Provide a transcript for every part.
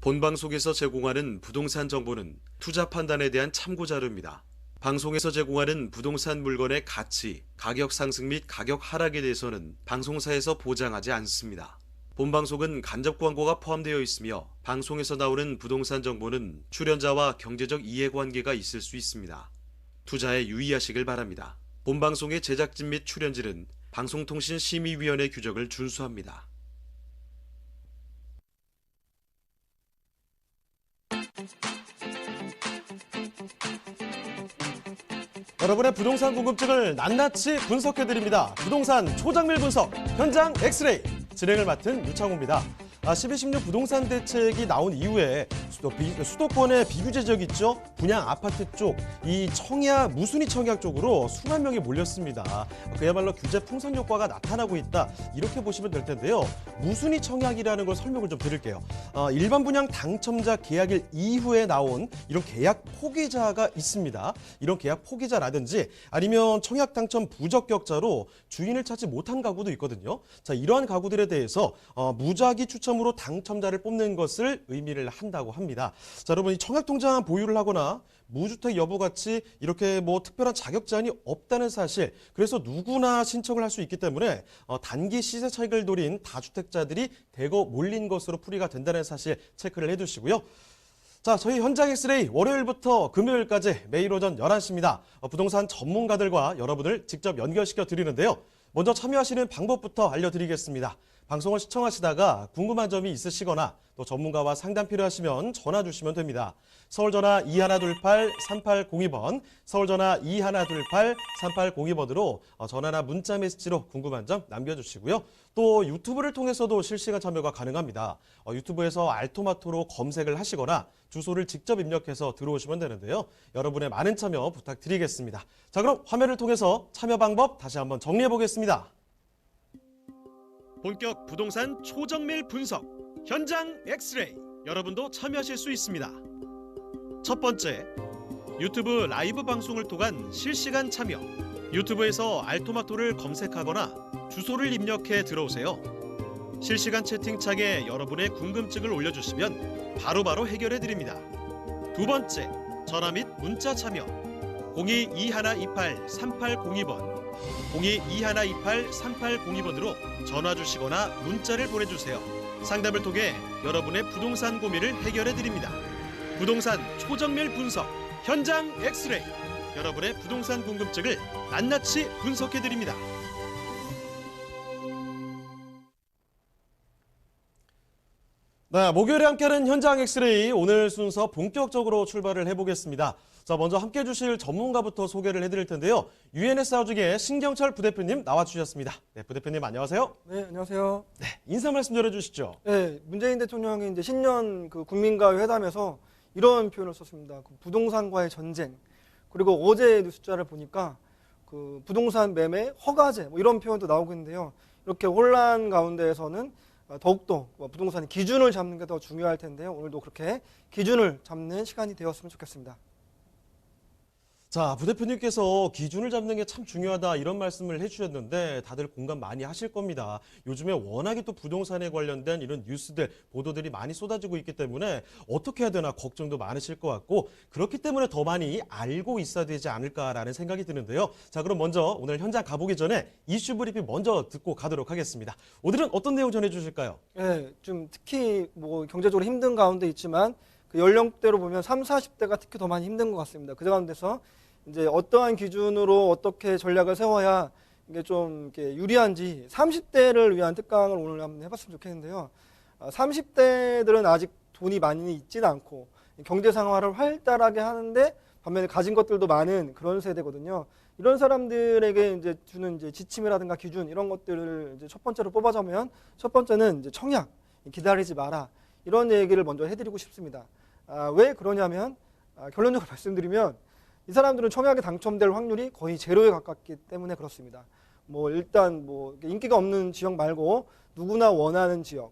본방송에서 제공하는 부동산 정보는 투자 판단에 대한 참고 자료입니다. 방송에서 제공하는 부동산 물건의 가치, 가격 상승 및 가격 하락에 대해서는 방송사에서 보장하지 않습니다. 본방송은 간접 광고가 포함되어 있으며 방송에서 나오는 부동산 정보는 출연자와 경제적 이해관계가 있을 수 있습니다. 투자에 유의하시길 바랍니다. 본방송의 제작진 및 출연진은 방송통신심의위원회 규정을 준수합니다. 여러분의 부동산 궁금증을 낱낱이 분석해드립니다. 부동산 초장밀 분석 현장 엑스레이 진행을 맡은 유창호입니다. 12.16 부동산 대책이 나온 이후에 수도권의 비규제 지역 있죠? 분양 아파트 쪽, 이 청약, 무순위 청약 쪽으로 수만 명이 몰렸습니다. 그야말로 규제 풍선 효과가 나타나고 있다. 이렇게 보시면 될 텐데요. 무순위 청약이라는 걸 설명을 좀 드릴게요. 일반 분양 당첨자 계약일 이후에 나온 이런 계약 포기자가 있습니다. 이런 계약 포기자라든지 아니면 청약 당첨 부적격자로 주인을 찾지 못한 가구도 있거든요. 자, 이러한 가구들에 대해서 무작위 추첨으로 당첨자를 뽑는 것을 의미를 한다고 합니다. 자, 여러분, 이 청약통장 보유를 하거나 무주택 여부같이 이렇게 특별한 자격 제한이 없다는 사실, 그래서 누구나 신청을 할 수 있기 때문에 단기 시세 차익을 노린 다주택자들이 대거 몰린 것으로 풀이가 된다는 사실 체크를 해두시고요. 자, 저희 현장 엑스레이 월요일부터 금요일까지 매일 오전 11시입니다. 부동산 전문가들과 여러분을 직접 연결시켜 드리는데요. 먼저 참여하시는 방법부터 알려드리겠습니다. 방송을 시청하시다가 궁금한 점이 있으시거나 또 전문가와 상담 필요하시면 전화 주시면 됩니다. 서울전화 2128-3802번, 서울전화 2128-3802번으로 전화나 문자 메시지로 궁금한 점 남겨주시고요. 또 유튜브를 통해서도 실시간 참여가 가능합니다. 유튜브에서 알토마토로 검색을 하시거나 주소를 직접 입력해서 들어오시면 되는데요. 여러분의 많은 참여 부탁드리겠습니다. 자, 그럼 화면을 통해서 참여 방법 다시 한번 정리해 보겠습니다. 본격 부동산 초정밀 분석 현장 엑스레이, 여러분도 참여하실 수 있습니다. 첫 번째, 유튜브 라이브 방송을 통한 실시간 참여. 유튜브에서 알토마토를 검색하거나 주소를 입력해 들어오세요. 실시간 채팅창에 여러분의 궁금증을 올려주시면 바로바로 해결해 드립니다. 두 번째, 전화 및 문자 참여. 02-2128-3802번, 02-2128-3802번으로 전화 주시거나 문자를 보내주세요. 상담을 통해 여러분의 부동산 고민을 해결해 드립니다. 부동산 초정밀 분석 현장 엑스레이, 여러분의 부동산 궁금증을 낱낱이 분석해 드립니다. 네, 목요일에 함께하는 현장 엑스레이, 오늘 순서 본격적으로 출발을 해보겠습니다. 자, 먼저 함께해 주실 전문가부터 소개를 해드릴 텐데요. UNS 하우징의 신경철 부대표님 나와주셨습니다. 네, 부대표님 안녕하세요. 네, 안녕하세요. 네, 인사 말씀 전해주시죠. 네, 문재인 대통령이 이제 신년 국민과의 회담에서 이런 표현을 썼습니다. 부동산과의 전쟁. 그리고 어제 숫자를 보니까 부동산 매매 허가제 이런 표현도 나오고 있는데요. 이렇게 혼란 가운데에서는 더욱더 부동산 기준을 잡는 게 더 중요할 텐데요. 오늘도 그렇게 기준을 잡는 시간이 되었으면 좋겠습니다. 자, 부대표님께서 기준을 잡는 게 참 중요하다 이런 말씀을 해주셨는데 다들 공감 많이 하실 겁니다. 요즘에 워낙에 또 부동산에 관련된 이런 뉴스들, 보도들이 많이 쏟아지고 있기 때문에 어떻게 해야 되나 걱정도 많으실 것 같고, 그렇기 때문에 더 많이 알고 있어야 되지 않을까라는 생각이 드는데요. 자, 그럼 먼저 오늘 현장 가보기 전에 이슈 브리핑 먼저 듣고 가도록 하겠습니다. 오늘은 어떤 내용 전해주실까요? 네, 좀 특히 경제적으로 힘든 가운데 있지만 그 연령대로 보면 30, 40대가 특히 더 많이 힘든 것 같습니다. 그 가운데서 이제 어떠한 기준으로 어떻게 전략을 세워야 이게 좀 이렇게 유리한지 30대를 위한 특강을 오늘 한번 해봤으면 좋겠는데요. 30대들은 아직 돈이 많이 있지는 않고 경제 생활을 활달하게 하는데 반면에 가진 것들도 많은 그런 세대거든요. 이런 사람들에게 이제 주는 이제 지침이라든가 기준 이런 것들을 이제 첫 번째로 뽑아자면 첫 번째는 이제 청약, 기다리지 마라 이런 얘기를 먼저 해드리고 싶습니다. 왜 그러냐면 결론적으로 말씀드리면 이 사람들은 청약에 당첨될 확률이 거의 제로에 가깝기 때문에 그렇습니다. 일단 인기가 없는 지역 말고 누구나 원하는 지역,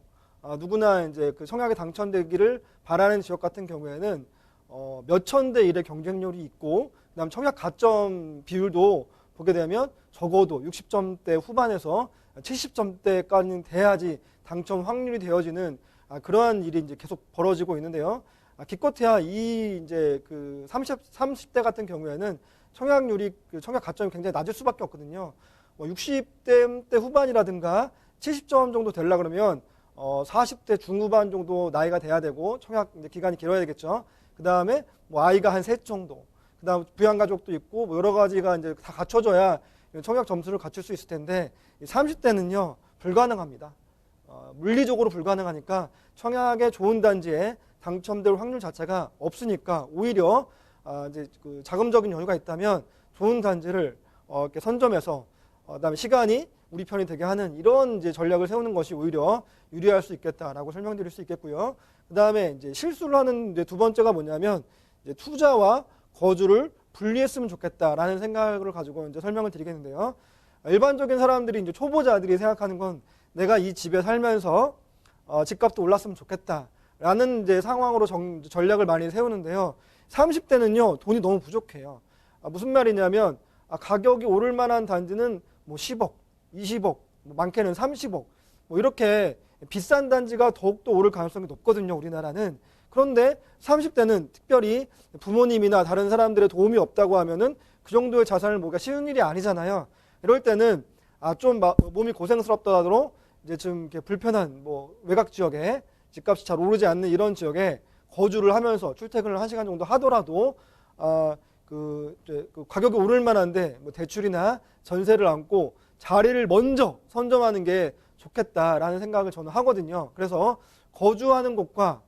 누구나 이제 그 청약에 당첨되기를 바라는 지역 같은 경우에는 몇천 대 1의 경쟁률이 있고, 그다음 청약 가점 비율도 보게 되면 적어도 60점대 후반에서 70점대까지는 돼야지 당첨 확률이 되어지는 그러한 일이 이제 계속 벌어지고 있는데요. 기껏해야 이 이제 그 30대 같은 경우에는 청약률이 청약 가점이 굉장히 낮을 수밖에 없거든요. 뭐 60대 후반이라든가 70점 정도 되려 그러면 40대 중후반 정도 나이가 돼야 되고 청약 이제 기간이 길어야 되겠죠. 그 다음에 뭐 아이가 한 셋 정도, 그 다음 부양가족도 있고 뭐 여러 가지가 이제 다 갖춰져야 청약 점수를 갖출 수 있을 텐데 30대는요 불가능합니다. 물리적으로 불가능하니까 청약의 좋은 단지에 당첨될 확률 자체가 없으니까 오히려 이제 그 자금적인 여유가 있다면 좋은 단지를 이렇게 선점해서 그다음에 시간이 우리 편이 되게 하는 이런 이제 전략을 세우는 것이 오히려 유리할 수 있겠다라고 설명드릴 수 있겠고요. 그다음에 이제 실수를 하는 이제 두 번째가 뭐냐면 이제 투자와 거주를 분리했으면 좋겠다라는 생각을 가지고 이제 설명을 드리겠는데요. 일반적인 사람들이 이제 초보자들이 생각하는 건 내가 이 집에 살면서 집값도 올랐으면 좋겠다라는 이제 상황으로 전략을 많이 세우는데요. 30대는요 돈이 너무 부족해요. 무슨 말이냐면 가격이 오를 만한 단지는 뭐 10억, 20억, 뭐 많게는 30억 뭐 이렇게 비싼 단지가 더욱더 오를 가능성이 높거든요. 우리나라는. 그런데 30대는 특별히 부모님이나 다른 사람들의 도움이 없다고 하면은 그 정도의 자산을 모으기가 쉬운 일이 아니잖아요. 이럴 때는 좀 몸이 고생스럽더라도 이제 좀 이렇게 불편한 뭐 외곽 지역에 집값이 잘 오르지 않는 이런 지역에 거주를 하면서 출퇴근을 1시간 정도 하더라도 그 가격이 오를 만한데 뭐 대출이나 전세를 안고 자리를 먼저 선점하는 게 좋겠다라는 생각을 저는 하거든요. 그래서 거주하는 곳과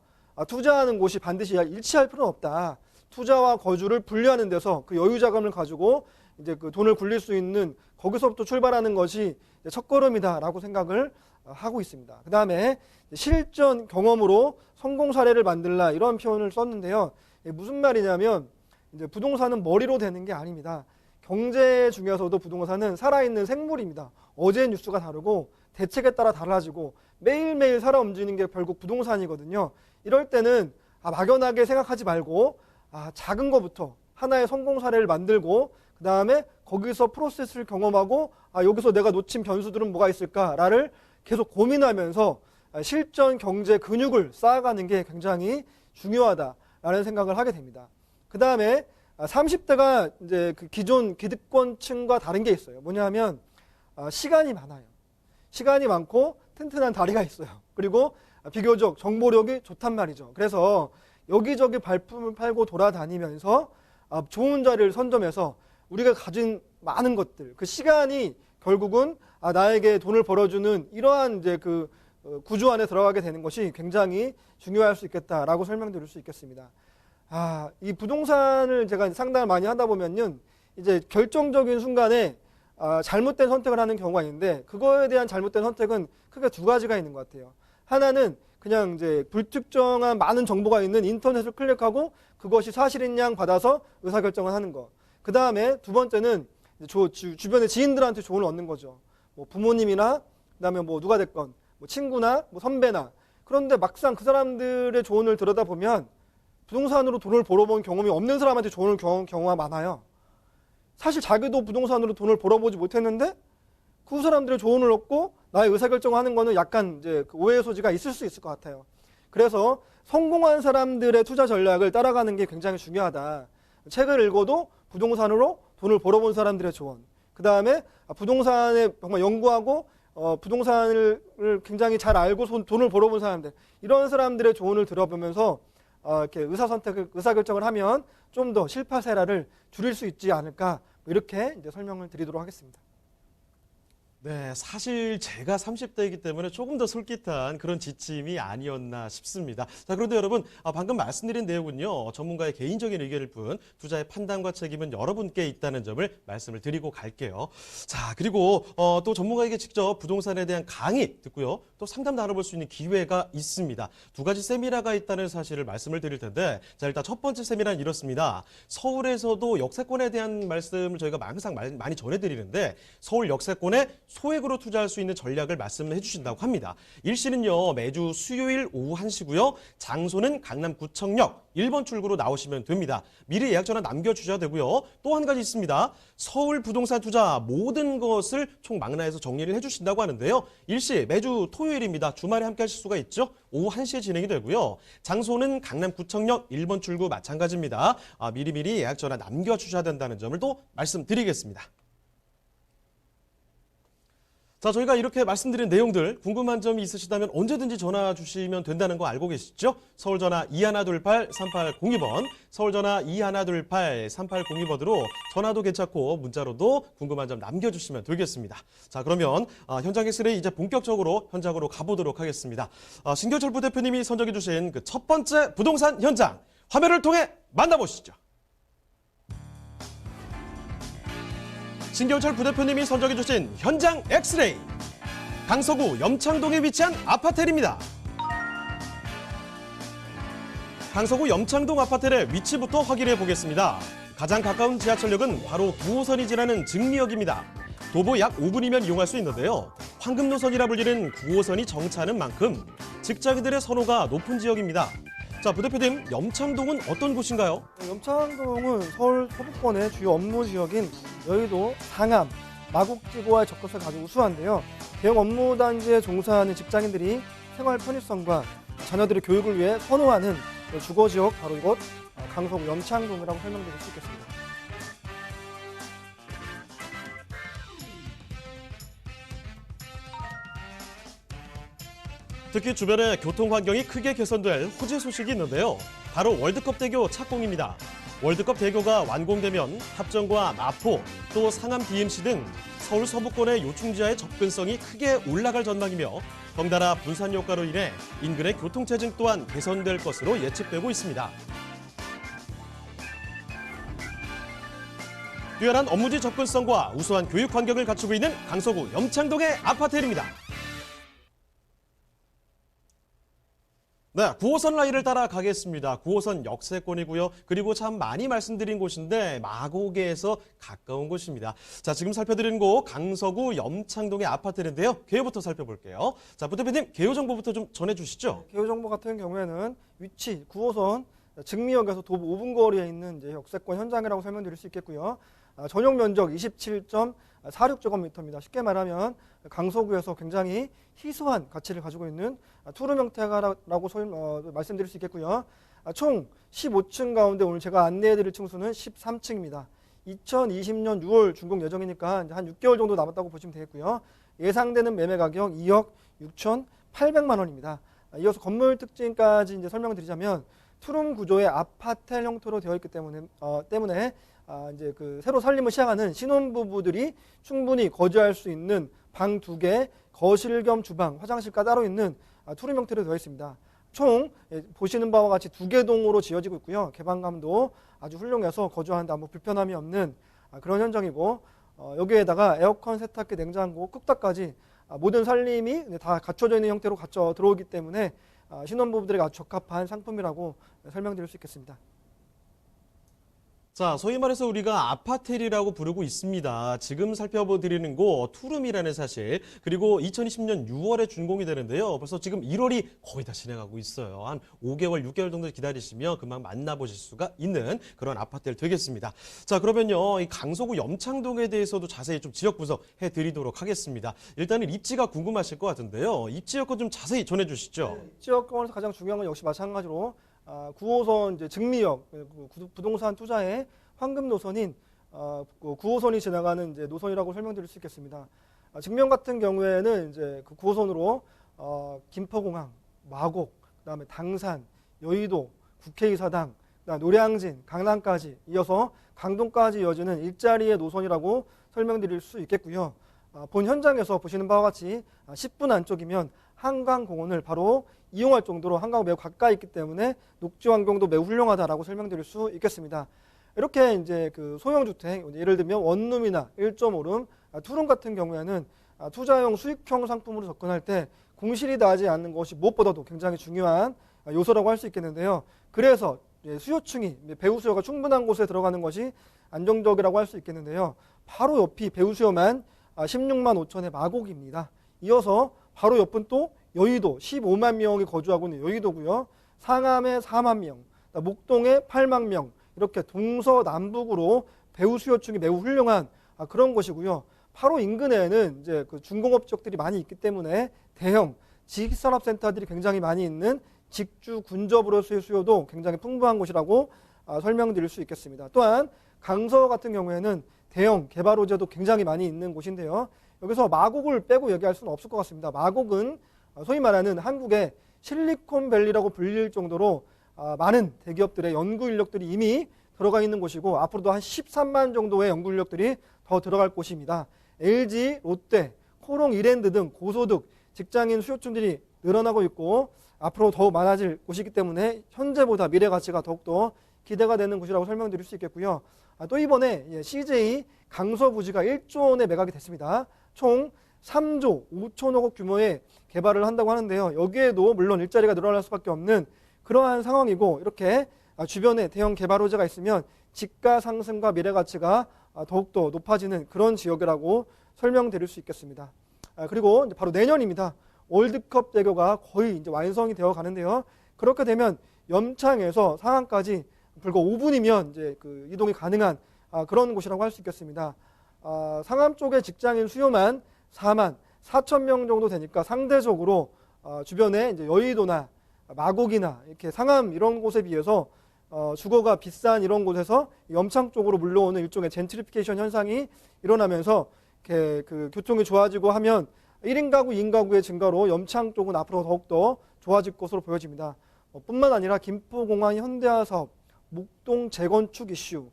투자하는 곳이 반드시 일치할 필요는 없다. 투자와 거주를 분리하는 데서 그 여유 자금을 가지고 이제 그 돈을 굴릴 수 있는 거기서부터 출발하는 것이 첫걸음이다라고 생각을 하고 있습니다. 그 다음에 실전 경험으로 성공 사례를 만들라 이런 표현을 썼는데요. 무슨 말이냐면 이제 부동산은 머리로 되는 게 아닙니다. 경제 중에서도 부동산은 살아있는 생물입니다. 어제 뉴스가 다르고 대책에 따라 달라지고 매일매일 살아 움직이는 게 결국 부동산이거든요. 이럴 때는 막연하게 생각하지 말고 작은 거부터 하나의 성공 사례를 만들고 그 다음에 거기서 프로세스를 경험하고 여기서 내가 놓친 변수들은 뭐가 있을까를 계속 고민하면서 실전 경제 근육을 쌓아가는 게 굉장히 중요하다라는 생각을 하게 됩니다. 그 다음에 30대가 이제 그 기존 기득권층과 다른 게 있어요. 뭐냐면 시간이 많아요. 시간이 많고 튼튼한 다리가 있어요. 그리고 비교적 정보력이 좋단 말이죠. 그래서 여기저기 발품을 팔고 돌아다니면서 좋은 자리를 선점해서 우리가 가진 많은 것들, 그 시간이 결국은 나에게 돈을 벌어주는 이러한 이제 그 구조 안에 들어가게 되는 것이 굉장히 중요할 수 있겠다라고 설명드릴 수 있겠습니다. 이 부동산을 제가 상담을 많이 하다 보면요, 이제 결정적인 순간에 잘못된 선택을 하는 경우가 있는데 그거에 대한 잘못된 선택은 크게 두 가지가 있는 것 같아요. 하나는 그냥 이제 불특정한 많은 정보가 있는 인터넷을 클릭하고 그것이 사실인 양 받아서 의사결정을 하는 거. 그 다음에 두 번째는 주변의 지인들한테 조언을 얻는 거죠. 뭐 부모님이나 그다음에 뭐 누가 됐건 뭐 친구나 뭐 선배나. 그런데 막상 그 사람들의 조언을 들여다보면 부동산으로 돈을 벌어본 경험이 없는 사람한테 조언을 경우가 많아요. 사실 자기도 부동산으로 돈을 벌어보지 못했는데 그 사람들의 조언을 얻고 나의 의사결정을 하는 거는 약간 이제 그 오해의 소지가 있을 수 있을 것 같아요. 그래서 성공한 사람들의 투자 전략을 따라가는 게 굉장히 중요하다. 책을 읽어도 부동산으로 돈을 벌어본 사람들의 조언. 그 다음에 부동산에 정말 연구하고 부동산을 굉장히 잘 알고 돈을 벌어본 사람들. 이런 사람들의 조언을 들어보면서 이렇게 의사결정을 하면 좀 더 실파세라를 줄일 수 있지 않을까. 이렇게 이제 설명을 드리도록 하겠습니다. 네, 사실 제가 30대이기 때문에 조금 더 솔깃한 그런 지침이 아니었나 싶습니다. 자, 그런데 여러분, 방금 말씀드린 내용은요, 전문가의 개인적인 의견일 뿐 투자의 판단과 책임은 여러분께 있다는 점을 말씀을 드리고 갈게요. 자, 그리고 또 전문가에게 직접 부동산에 대한 강의 듣고요, 또 상담 나눠볼 수 있는 기회가 있습니다. 두 가지 세미나가 있다는 사실을 말씀을 드릴 텐데, 자, 일단 첫 번째 세미나는 이렇습니다. 서울에서도 역세권에 대한 말씀을 저희가 항상 많이 전해드리는데, 서울 역세권의 소액으로 투자할 수 있는 전략을 말씀해 주신다고 합니다. 일시는요, 매주 수요일 오후 1시고요. 장소는 강남구청역 1번 출구로 나오시면 됩니다. 미리 예약 전화 남겨주셔야 되고요. 또 한 가지 있습니다. 서울 부동산 투자 모든 것을 총망라해서 정리를 해주신다고 하는데요. 일시 매주 토요일입니다. 주말에 함께 하실 수가 있죠. 오후 1시에 진행이 되고요. 장소는 강남구청역 1번 출구 마찬가지입니다. 미리미리 예약 전화 남겨주셔야 된다는 점을 또 말씀드리겠습니다. 자, 저희가 이렇게 말씀드린 내용들 궁금한 점이 있으시다면 언제든지 전화 주시면 된다는 거 알고 계시죠? 서울전화 2128-3802번, 서울전화 2128-3802번으로 전화도 괜찮고 문자로도 궁금한 점 남겨주시면 되겠습니다. 자, 그러면 현장 엑스레이 이제 본격적으로 현장으로 가보도록 하겠습니다. 신교철 부대표님이 선정해 주신 그 첫 번째 부동산 현장 화면을 통해 만나보시죠. 신경철 부대표님이 선정해 주신 현장 엑스레이 강서구 염창동에 위치한 아파트입니다. 강서구 염창동 아파트의 위치부터 확인해 보겠습니다. 가장 가까운 지하철역은 바로 9호선이 지나는 증리역입니다. 도보 약 5분이면 이용할 수 있는데요. 황금노선이라 불리는 9호선이 정차하는 만큼 직장인들의 선호가 높은 지역입니다. 자, 부대표님, 염창동은 어떤 곳인가요? 염창동은 서울 서부권의 주요 업무 지역인 여의도, 상암, 마곡지구와의 접근성이 아주 우수한데요. 대형 업무 단지에 종사하는 직장인들이 생활 편의성과 자녀들의 교육을 위해 선호하는 주거 지역 바로 이곳 강서구 염창동이라고 설명드릴 수 있겠습니다. 특히 주변의 교통 환경이 크게 개선될 호재 소식이 있는데요. 바로 월드컵 대교 착공입니다. 월드컵 대교가 완공되면 합정과 마포, 또 상암 DMC 등 서울 서부권의 요충지와의 접근성이 크게 올라갈 전망이며 덩달아 분산 효과로 인해 인근의 교통체증 또한 개선될 것으로 예측되고 있습니다. 뛰어난 업무지 접근성과 우수한 교육 환경을 갖추고 있는 강서구 염창동의 아파트입니다. 네, 9호선 라인을 따라 가겠습니다. 9호선 역세권이고요. 그리고 참 많이 말씀드린 곳인데 마곡에서 가까운 곳입니다. 자, 지금 살펴드리는 곳 강서구 염창동의 아파트인데요. 개요부터 살펴볼게요. 자, 부대표님, 개요 정보부터 좀 전해주시죠. 개요 정보 같은 경우에는 위치 9호선 증리역에서 도보 5분 거리에 있는 이제 역세권 현장이라고 설명드릴 수 있겠고요. 전용 면적 27.46제곱미터입니다. 쉽게 말하면 강서구에서 굉장히 희소한 가치를 가지고 있는 투룸 형태라고 말씀드릴 수 있겠고요. 총 15층 가운데 오늘 제가 안내해드릴 층수는 13층입니다. 2020년 6월 준공 예정이니까 한 6개월 정도 남았다고 보시면 되겠고요. 예상되는 매매 가격 2억 6,800만 원입니다. 이어서 건물 특징까지 이제 설명드리자면 투룸 구조의 아파텔 형태로 되어 있기 때문에 이제 그 새로 살림을 시작하는 신혼부부들이 충분히 거주할 수 있는 방 2개, 거실 겸 주방, 화장실과 따로 있는 투룸 형태로 되어 있습니다. 총 보시는 바와 같이 2개 동으로 지어지고 있고요. 개방감도 아주 훌륭해서 거주하는데 아무 불편함이 없는 그런 현장이고 여기에다가 에어컨, 세탁기, 냉장고, 쿡탑까지 모든 살림이 다 갖춰져 있는 형태로 갖춰 들어오기 때문에 신혼부부들에게 아주 적합한 상품이라고 설명드릴 수 있겠습니다. 자, 소위 말해서 우리가 아파텔이라고 부르고 있습니다. 지금 살펴드리는 곳 투룸이라는 사실, 그리고 2020년 6월에 준공이 되는데요. 벌써 지금 1월이 거의 다 지나가고 있어요. 한 5개월, 6개월 정도 기다리시면 금방 만나보실 수가 있는 그런 아파트를 되겠습니다. 자, 그러면요, 이 강서구 염창동에 대해서도 자세히 좀 지역 분석해 드리도록 하겠습니다. 일단은 입지가 궁금하실 것 같은데요. 입지 여건 좀 자세히 전해주시죠. 네, 입지 여건에서 가장 중요한 건 역시 마찬가지로 9호선 이제 증리역 부동산 투자의 황금 노선인 9호선이 지나가는 이제 노선이라고 설명드릴 수 있겠습니다. 증명 같은 경우에는 이제 그 9호선으로 김포공항, 마곡, 그다음에 당산, 여의도, 국회의사당, 노량진, 강남까지 이어서 강동까지 이어지는 일자리의 노선이라고 설명드릴 수 있겠고요. 본 현장에서 보시는 바와 같이 10분 안쪽이면 한강공원을 바로 이용할 정도로 한강과 매우 가까이 있기 때문에 녹지 환경도 매우 훌륭하다라고 설명드릴 수 있겠습니다. 이렇게 이제 그 소형주택, 예를 들면 원룸이나 1.5룸, 투룸 같은 경우에는 투자용 수익형 상품으로 접근할 때 공실이 나지 않는 것이 무엇보다도 굉장히 중요한 요소라고 할 수 있겠는데요. 그래서 수요층이 배우 수요가 충분한 곳에 들어가는 것이 안정적이라고 할 수 있겠는데요. 바로 옆이 배우 수요만 16만 5천의 마곡입니다. 이어서 바로 옆은 또 여의도 15만 명이 거주하고 있는 여의도고요. 상암에 4만 명, 목동에 8만 명, 이렇게 동서남북으로 배우 수요층이 매우 훌륭한 그런 곳이고요. 바로 인근에는 이제 그 중공업 지역들이 많이 있기 때문에 대형 지식산업센터들이 굉장히 많이 있는 직주 군접으로서의 수요도 굉장히 풍부한 곳이라고 설명드릴 수 있겠습니다. 또한 강서 같은 경우에는 대형 개발 호재도 굉장히 많이 있는 곳인데요. 여기서 마곡을 빼고 얘기할 수는 없을 것 같습니다. 마곡은 소위 말하는 한국의 실리콘밸리라고 불릴 정도로 많은 대기업들의 연구 인력들이 이미 들어가 있는 곳이고 앞으로도 한 13만 정도의 연구 인력들이 더 들어갈 곳입니다. LG, 롯데, 코롱, 이랜드 등 고소득 직장인 수요층들이 늘어나고 있고 앞으로 더욱 많아질 곳이기 때문에 현재보다 미래 가치가 더욱더 기대가 되는 곳이라고 설명드릴 수 있겠고요. 또 이번에 CJ 강서 부지가 1조 원에 매각이 됐습니다. 총 3조 5천억 원 규모의 개발을 한다고 하는데요. 여기에도 물론 일자리가 늘어날 수밖에 없는 그러한 상황이고 이렇게 주변에 대형 개발 호재가 있으면 집가 상승과 미래 가치가 더욱더 높아지는 그런 지역이라고 설명드릴 수 있겠습니다. 그리고 이제 바로 내년입니다. 월드컵 대교가 거의 이제 완성이 되어 가는데요. 그렇게 되면 염창에서 상암까지 불과 5분이면 이제 그 이동이 가능한 그런 곳이라고 할 수 있겠습니다. 상암 쪽의 직장인 수요만 4만 4천 명 정도 되니까 상대적으로 주변에 이제 여의도나 마곡이나 이렇게 상암 이런 곳에 비해서 주거가 비싼 이런 곳에서 염창 쪽으로 물러오는 일종의 젠트리피케이션 현상이 일어나면서 이렇게 그 교통이 좋아지고 하면 1인 가구, 2인 가구의 증가로 염창 쪽은 앞으로 더욱더 좋아질 것으로 보여집니다. 뿐만 아니라 김포공항 현대화 사업, 목동 재건축 이슈,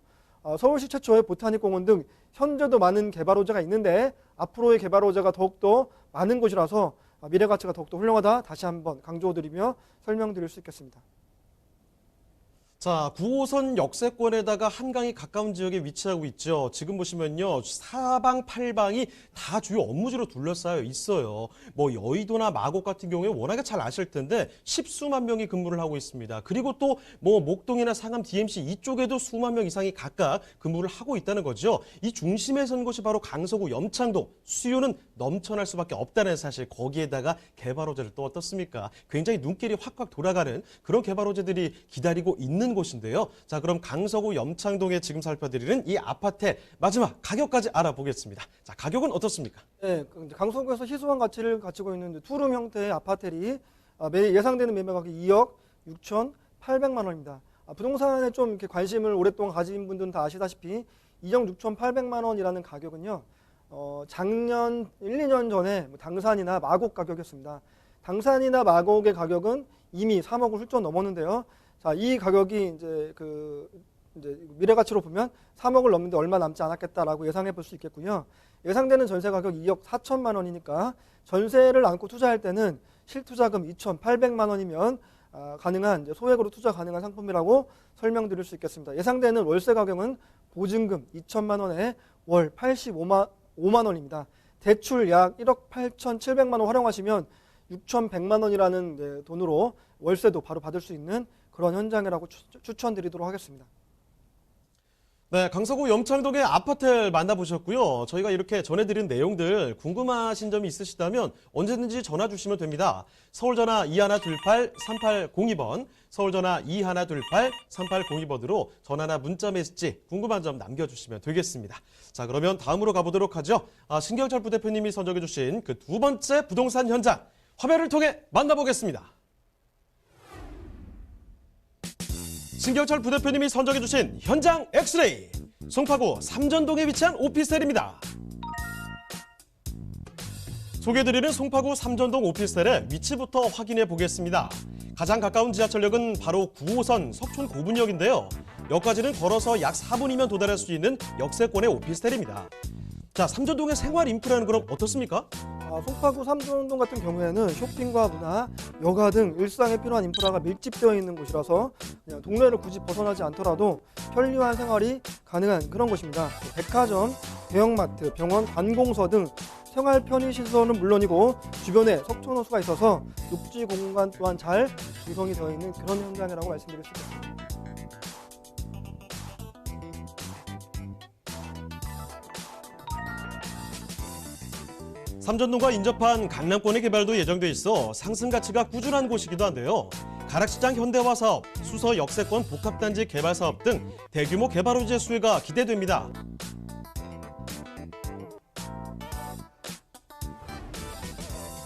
서울시 최초의 보타닉공원 등 현재도 많은 개발 호재가 있는데 앞으로의 개발 호재가 더욱더 많은 곳이라서 미래 가치가 더욱더 훌륭하다 다시 한번 강조드리며 설명드릴 수 있겠습니다. 자, 9호선 역세권에다가 한강이 가까운 지역에 위치하고 있죠. 지금 보시면요, 사방팔방이 다 주요 업무지로 둘러싸여 있어요. 뭐 여의도나 마곡 같은 경우에 워낙에 잘 아실 텐데 십수만 명이 근무를 하고 있습니다. 그리고 또 뭐 목동이나 상암, DMC 이쪽에도 수만 명 이상이 각각 근무를 하고 있다는 거죠. 이 중심에 선 곳이 바로 강서구 염창동. 수요는 넘쳐날 수밖에 없다는 사실, 거기에다가 개발 호재를 또 어떻습니까? 굉장히 눈길이 확확 돌아가는 그런 개발 호재들이 기다리고 있는 곳인데요. 자, 그럼 강서구 염창동에 지금 살펴드리는 이 아파트의 마지막 가격까지 알아보겠습니다. 자, 가격은 어떻습니까? 네, 강서구에서 희소한 가치를 가지고 있는 투룸 형태의 아파트들이 예상되는 매매가격이 2억 6,800만 원입니다. 부동산에 좀 이렇게 관심을 오랫동안 가진 분들은 다 아시다시피 2억 6,800만 원이라는 가격은요. 작년 1, 2년 전에 당산이나 마곡 가격이었습니다. 당산이나 마곡의 가격은 이미 3억을 훌쩍 넘었는데요. 자, 이 가격이 이제 미래 가치로 보면 3억을 넘는데 얼마 남지 않았겠다라고 예상해 볼 수 있겠고요. 예상되는 전세 가격 2억 4천만 원이니까 전세를 안고 투자할 때는 실투자금 2,800만 원이면 가능한 이제 소액으로 투자 가능한 상품이라고 설명드릴 수 있겠습니다. 예상되는 월세 가격은 보증금 2천만 원에 월 85만 원입니다. 대출 약 1억 8,700만 원 활용하시면 6,100만 원이라는 돈으로 월세도 바로 받을 수 있는 그런 현장이라고 추천드리도록 하겠습니다. 네, 강서구 염창동의 아파트를 만나보셨고요. 저희가 이렇게 전해드린 내용들 궁금하신 점이 있으시다면 언제든지 전화 주시면 됩니다. 서울전화 2128-3802번, 서울전화 2128-3802번으로 전화나 문자 메시지 궁금한 점 남겨주시면 되겠습니다. 자, 그러면 다음으로 가보도록 하죠. 신경철 부대표님이 선정해주신 그 두 번째 부동산 현장 화면을 통해 만나보겠습니다. 신경철 부대표님이 선정해주신 현장 엑스레이, 송파구 삼전동에 위치한 오피스텔입니다. 소개해드리는 송파구 삼전동 오피스텔의 위치부터 확인해 보겠습니다. 가장 가까운 지하철역은 바로 9호선 석촌 고분역인데요. 역까지는 걸어서 약 4분이면 도달할 수 있는 역세권의 오피스텔입니다. 자, 삼전동의 생활 인프라는 그럼 어떻습니까? 송파구 삼전동 같은 경우에는 쇼핑과 문화, 여가 등 일상에 필요한 인프라가 밀집되어 있는 곳이라서 그냥 동네를 굳이 벗어나지 않더라도 편리한 생활이 가능한 그런 곳입니다. 백화점, 대형마트, 병원, 관공서 등 생활 편의시설은 물론이고 주변에 석촌호수가 있어서 녹지 공간 또한 잘 구성이 되어 있는 그런 현장이라고 말씀드릴 수 있습니다. 삼전동과 인접한 강남권의 개발도 예정돼 있어 상승 가치가 꾸준한 곳이기도 한데요. 가락시장 현대화 사업, 수서 역세권 복합단지 개발 사업 등 대규모 개발 호재 수혜가 기대됩니다.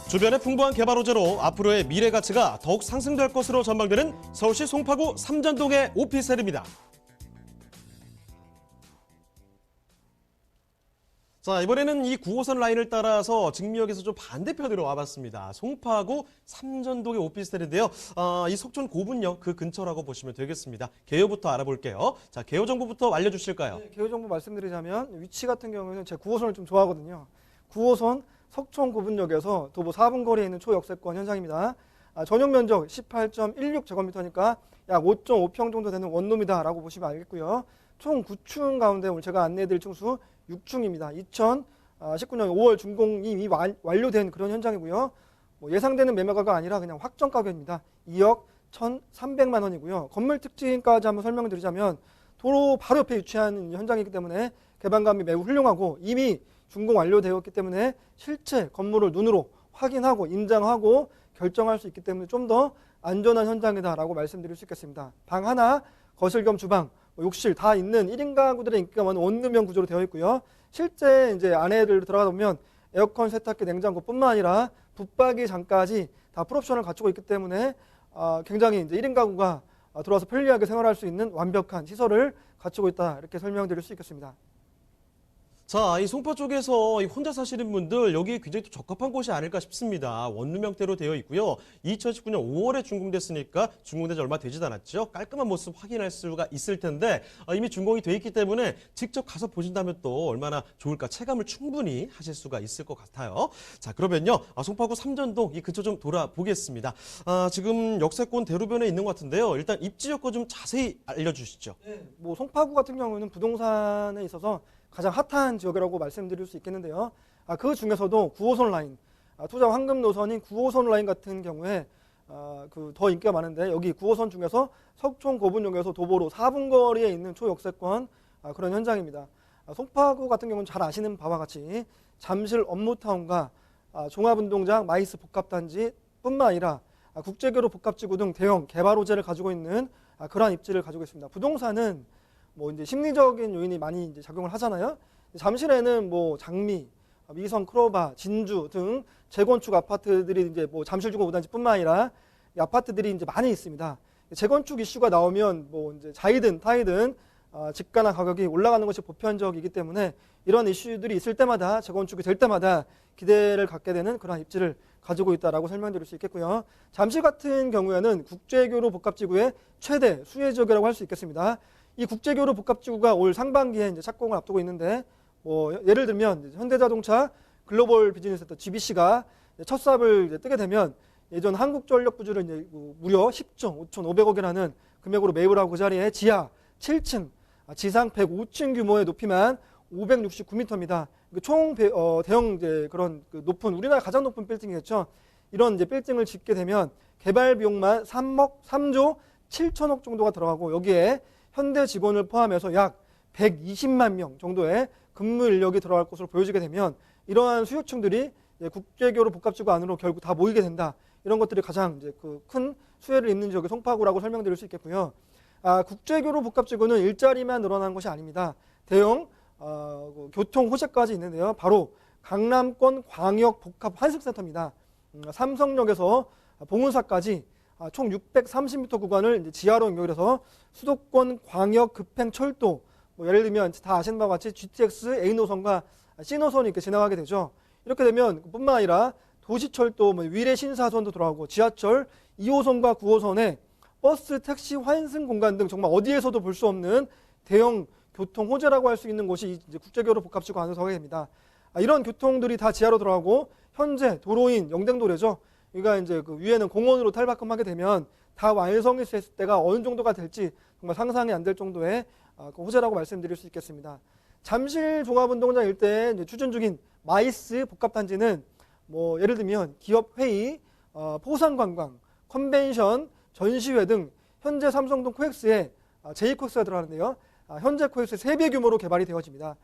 주변의 풍부한 개발 호재로 앞으로의 미래 가치가 더욱 상승될 것으로 전망되는 서울시 송파구 삼전동의 오피스텔입니다. 자, 이번에는 이 9호선 라인을 따라서 증미역에서 좀 반대편으로 와봤습니다. 송파구 삼전동의 오피스텔인데요. 이 석촌 고분역 그 근처라고 보시면 되겠습니다. 개요부터 알아볼게요. 자, 개요 정보부터 알려주실까요? 네, 개요 정보 말씀드리자면 위치 같은 경우에는 제가 9호선을 좀 좋아하거든요. 9호선 석촌 고분역에서 도보 4분 거리에 있는 초역세권 현장입니다. 전용 면적 18.16제곱미터니까 약 5.5평 정도 되는 원룸이다라고 보시면 알겠고요. 총 9층 가운데 오늘 제가 안내해드릴 층수 6층입니다. 2019년 5월 준공이 이미 완료된 그런 현장이고요. 예상되는 매매가가 아니라 그냥 확정 가격입니다. 2억 1,300만 원이고요. 건물 특징까지 한번 설명드리자면 도로 바로 옆에 위치한 현장이기 때문에 개방감이 매우 훌륭하고 이미 준공 완료되었기 때문에 실제 건물을 눈으로 확인하고 임장하고 결정할 수 있기 때문에 좀 더 안전한 현장이다라고 말씀드릴 수 있겠습니다. 방 하나, 거실 겸 주방, 욕실 다 있는 1인 가구들의 인기가 많은 원룸형 구조로 되어 있고요. 실제 이제 안에를 들어가다 보면 에어컨, 세탁기, 냉장고뿐만 아니라 붙박이장까지 다 풀옵션을 갖추고 있기 때문에 굉장히 이제 1인 가구가 들어와서 편리하게 생활할 수 있는 완벽한 시설을 갖추고 있다 이렇게 설명드릴 수 있겠습니다. 자, 이 송파 쪽에서 혼자 사시는 분들 여기 굉장히 또 적합한 곳이 아닐까 싶습니다. 원룸 형태로 되어 있고요. 2019년 5월에 준공됐으니까 준공된 지 얼마 되지도 않았죠. 깔끔한 모습 확인할 수가 있을 텐데 이미 준공이 돼 있기 때문에 직접 가서 보신다면 또 얼마나 좋을까 체감을 충분히 하실 수가 있을 것 같아요. 자, 그러면요. 송파구 삼전동 이 근처 좀 돌아보겠습니다. 지금 역세권 대로변에 있는 것 같은데요. 일단 입지 여건 좀 자세히 알려주시죠. 네, 송파구 같은 경우는 부동산에 있어서 가장 핫한 지역이라고 말씀드릴 수 있겠는데요. 그 중에서도 9호선 라인, 투자 황금 노선인 9호선 라인 같은 경우에 더 인기가 많은데 여기 9호선 중에서 석촌 고분역에서 도보로 4분 거리에 있는 초역세권 그런 현장입니다. 송파구 같은 경우는 잘 아시는 바와 같이 잠실 업무타운과 종합운동장 마이스 복합단지 뿐만 아니라 국제교로 복합지구 등 대형 개발 호재를 가지고 있는 그러한 입지를 가지고 있습니다. 부동산은 이제 심리적인 요인이 많이 이제 작용을 하잖아요. 잠실에는 장미, 미성, 크로바, 진주 등 재건축 아파트들이 이제 잠실주거 5단지뿐만 아니라 이 아파트들이 이제 많이 있습니다. 재건축 이슈가 나오면 이제 자이든 타이든 집가나 가격이 올라가는 것이 보편적이기 때문에 이런 이슈들이 있을 때마다 재건축이 될 때마다 기대를 갖게 되는 그런 입지를 가지고 있다라고 설명드릴 수 있겠고요. 잠실 같은 경우에는 국제교로 복합지구의 최대 수혜 지역이라고 할 수 있겠습니다. 이 국제교로 복합지구가 올 상반기에 이제 착공을 앞두고 있는데 예를 들면 현대자동차 글로벌 비즈니스센터 GBC가 첫 삽을 이제 뜨게 되면 예전 한국전력 부지를 이제 무려 10조 5,500억이라는 금액으로 매입을 하고 그 자리에 지하 7층, 지상 105층 규모의 높이만 569m입니다. 총 대형 이제 그런 높은 우리나라 가장 높은 빌딩이겠죠. 이런 이제 빌딩을 짓게 되면 개발 비용만 3조 7천억 정도가 들어가고 여기에 현대 직원을 포함해서 약 120만 명 정도의 근무 인력이 들어갈 것으로 보여지게 되면 이러한 수요층들이 국제교로 복합지구 안으로 결국 다 모이게 된다. 이런 것들이 가장 이제 큰 수혜를 입는 지역이 송파구라고 설명드릴 수 있겠고요. 국제교로 복합지구는 일자리만 늘어난 것이 아닙니다. 대형 교통 호재까지 있는데요. 바로 강남권 광역 복합 환승센터입니다. 삼성역에서 봉은사까지 총 630m 구간을 이제 지하로 연결해서 수도권 광역 급행철도 예를 들면 다 아시는 바와 같이 GTX A노선과 C노선이 이렇게 지나가게 되죠. 이렇게 되면 뿐만 아니라 도시철도 위례 신사선도 들어가고 지하철 2호선과 9호선에 버스, 택시, 환승 공간 등 정말 어디에서도 볼 수 없는 대형 교통 호재라고 할 수 있는 곳이 이제 국제교로 복합지구 안으로 서게 됩니다. 이런 교통들이 다 지하로 들어가고 현재 도로인 영등도로죠. 그러니까 이제 위에는 공원으로 탈바꿈하게 되면 다 완성이 됐을 때가 어느 정도가 될지 정말 상상이 안 될 정도의 호재라고 말씀드릴 수 있겠습니다. 잠실 종합운동장 일대에 이제 추진 중인 마이스 복합단지는 예를 들면 기업회의, 포상관광, 컨벤션, 전시회 등 현재 삼성동 코엑스에 제2코엑스가 들어가는데요. 현재 코엑스의 3배 규모로 개발이 되어집니다.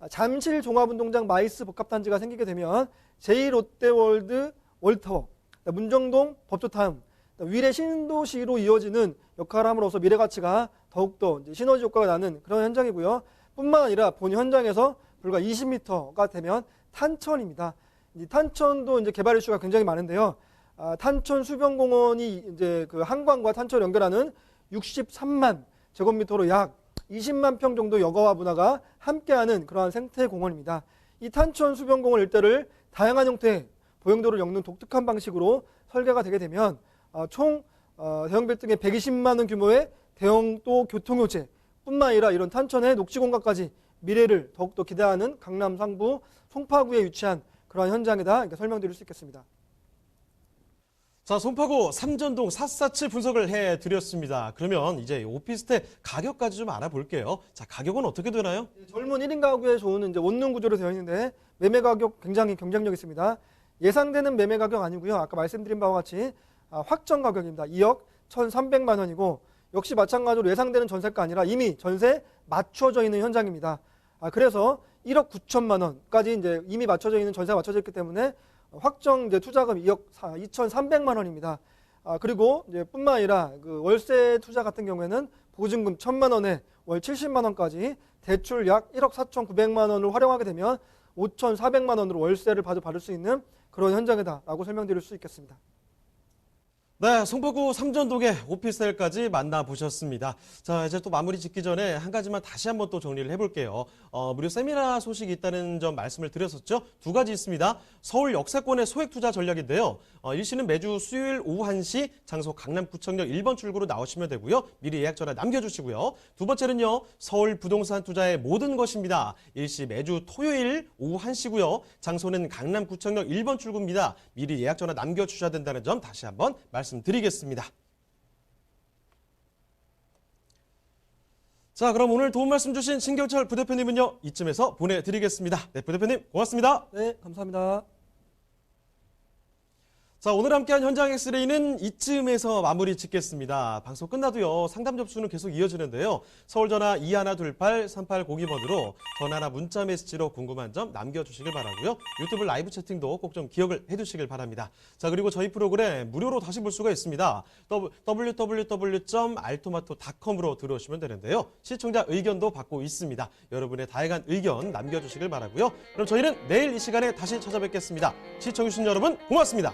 잠실 종합운동장 마이스 복합단지가 생기게 되면 제2롯데월드 월드타워, 문정동 법조타운, 위례 신도시로 이어지는 역할을 함으로써 미래 가치가 더욱더 이제 시너지 효과가 나는 그런 현장이고요. 뿐만 아니라 본 현장에서 불과 20m가 되면 탄천입니다. 이 탄천도 이제 개발 이슈가 굉장히 많은데요. 탄천 수변공원이 이제 그 한강과 탄천을 연결하는 63만 제곱미터로 약 20만 평 정도 여가와 문화가 함께하는 그러한 생태 공원입니다. 이 탄천 수변공원 일대를 다양한 형태의 보행도를 엮는 독특한 방식으로 설계가 되게 되면 총 대형 빌딩의 120만 원 규모의 대형도 교통요체 뿐만 아니라 이런 탄천의 녹지공간까지 미래를 더욱더 기대하는 강남 상부 송파구에 위치한 그러한 현장이다 이렇게 설명드릴 수 있겠습니다. 자, 송파구 삼전동 샅샅이 분석을 해드렸습니다. 그러면 이제 오피스텔 가격까지 좀 알아볼게요. 자, 가격은 어떻게 되나요? 젊은 1인 가구에 좋은 이제 원룸 구조로 되어 있는데 매매 가격 굉장히 경쟁력 있습니다. 예상되는 매매 가격 아니고요. 아까 말씀드린 바와 같이 확정 가격입니다. 2억 1,300만 원이고 역시 마찬가지로 예상되는 전세가 아니라 이미 전세 맞춰져 있는 현장입니다. 그래서 1억 9천만 원까지 이제 이미 맞춰져 있는 전세가 맞춰져 있기 때문에 확정 이제 투자금 2억 2,300만 원입니다. 그리고 이제 뿐만 아니라 그 월세 투자 같은 경우에는 보증금 1,000만 원에 월 70만 원까지 대출 약 1억 4,900만 원을 활용하게 되면 5,400만 원으로 월세를 받을 수 있는 그런 현장이다라고 설명드릴 수 있겠습니다. 네, 송파구 삼전동의 오피스텔까지 만나보셨습니다. 자, 이제 또 마무리 짓기 전에 한 가지만 다시 한번 또 정리를 해볼게요. 무료 세미나 소식이 있다는 점 말씀을 드렸었죠. 두 가지 있습니다. 서울 역세권의 소액 투자 전략인데요. 일시는 매주 수요일 오후 1시 장소 강남구청역 1번 출구로 나오시면 되고요. 미리 예약 전화 남겨주시고요. 두 번째는요. 서울 부동산 투자의 모든 것입니다. 일시 매주 토요일 오후 1시고요. 장소는 강남구청역 1번 출구입니다. 미리 예약 전화 남겨주셔야 된다는 점 다시 한번 말씀드리겠습니다. 자, 그럼 오늘 도움 말씀 주신 신경철 부대표님은요. 이쯤에서 보내드리겠습니다. 네, 부대표님 고맙습니다. 네, 감사합니다. 자, 오늘 함께한 현장 엑스레이는 이쯤에서 마무리 짓겠습니다. 방송 끝나도요. 상담 접수는 계속 이어지는데요. 서울전화 2128-3802번으로 전화나 문자 메시지로 궁금한 점 남겨주시길 바라고요. 유튜브 라이브 채팅도 꼭 좀 기억을 해두시길 바랍니다. 자, 그리고 저희 프로그램 무료로 다시 볼 수가 있습니다. www.altomato.com으로 들어오시면 되는데요. 시청자 의견도 받고 있습니다. 여러분의 다양한 의견 남겨주시길 바라고요. 그럼 저희는 내일 이 시간에 다시 찾아뵙겠습니다. 시청해주신 여러분 고맙습니다.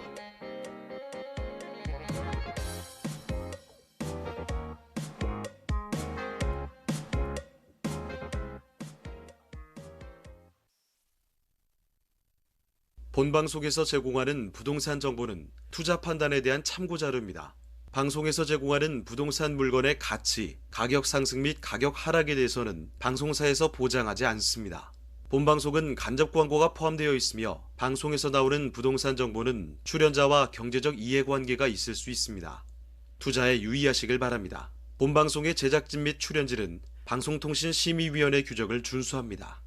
본방송에서 제공하는 부동산 정보는 투자 판단에 대한 참고 자료입니다. 방송에서 제공하는 부동산 물건의 가치, 가격 상승 및 가격 하락에 대해서는 방송사에서 보장하지 않습니다. 본방송은 간접 광고가 포함되어 있으며 방송에서 나오는 부동산 정보는 출연자와 경제적 이해관계가 있을 수 있습니다. 투자에 유의하시길 바랍니다. 본방송의 제작진 및 출연진은 방송통신심의위원회 규정을 준수합니다.